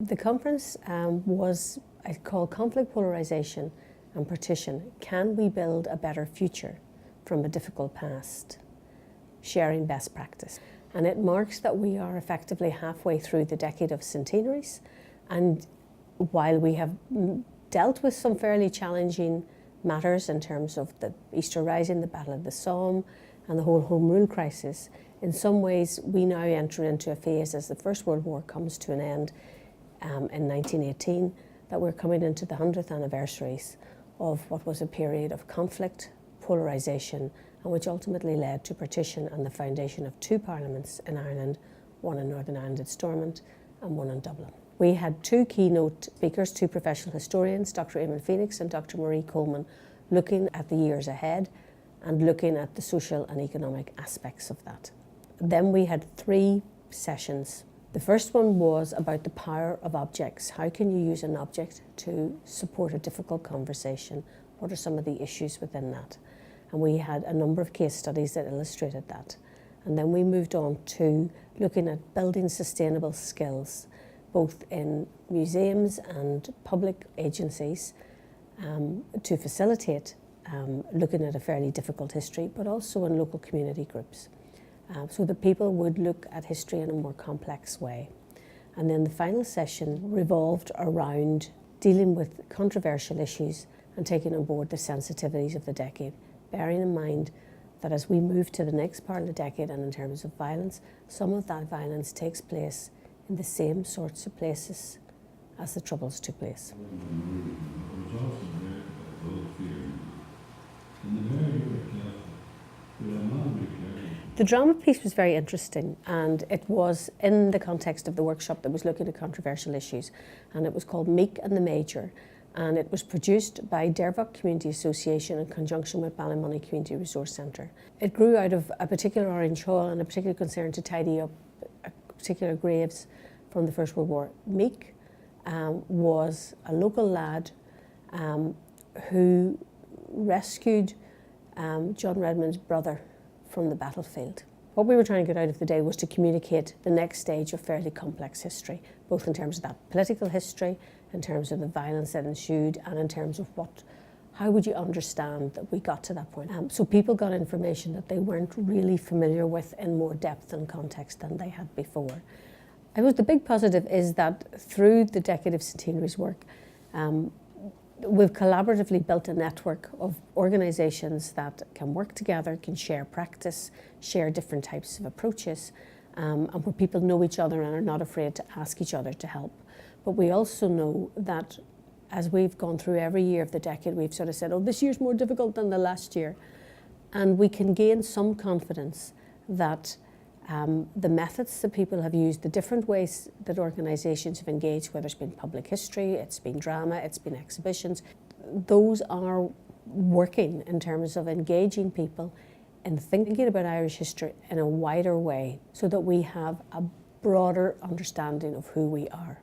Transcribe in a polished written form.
The conference was called Conflict, Polarisation and Partition. Can we build a better future from a difficult past? Sharing best practice. And it marks that we are effectively halfway through the decade of centenaries. And while we have dealt with some fairly challenging matters in terms of the Easter Rising, the Battle of the Somme, and the whole Home Rule crisis, in some ways we now enter into a phase as the First World War comes to an end in 1918, that we're coming into the 100th anniversaries of what was a period of conflict, polarisation, and which ultimately led to partition and the foundation of two parliaments in Ireland, one in Northern Ireland at Stormont and one in Dublin. We had two keynote speakers, two professional historians, Dr. Eamon Phoenix and Dr. Marie Coleman, looking at the years ahead and looking at the social and economic aspects of that. Then we had three sessions. The first one was about the power of objects. How can you use an object to support a difficult conversation? What are some of the issues within that? And we had a number of case studies that illustrated that. And then we moved on to looking at building sustainable skills, both in museums and public agencies, to facilitate looking at a fairly difficult history, but also in local community groups, so that people would look at history in a more complex way. And then the final session revolved around dealing with controversial issues and taking on board the sensitivities of the decade, bearing in mind that as we move to the next part of the decade and in terms of violence, some of that violence takes place in the same sorts of places as the Troubles took place. The drama piece was very interesting, and it was in the context of the workshop that was looking at controversial issues, and it was called Meek and the Major, and it was produced by Dervock Community Association in conjunction with Ballymoney Community Resource Centre. It grew out of a particular Orange Hall and a particular concern to tidy up particular graves from the First World War. Meek was a local lad who rescued John Redmond's brother from the battlefield. What we were trying to get out of the day was to communicate the next stage of fairly complex history, both in terms of that political history, in terms of the violence that ensued, and in terms of how would you understand that we got to that point. So people got information that they weren't really familiar with in more depth and context than they had before. I suppose the big positive is that through the decade of centenary's work, we've collaboratively built a network of organisations that can work together, can share practice, share different types of approaches, and where people know each other and are not afraid to ask each other to help. But we also know that as we've gone through every year of the decade, we've sort of said, oh, this year's more difficult than the last year. And we can gain some confidence that the methods that people have used, the different ways that organisations have engaged, whether it's been public history, it's been drama, it's been exhibitions, those are working in terms of engaging people in thinking about Irish history in a wider way so that we have a broader understanding of who we are.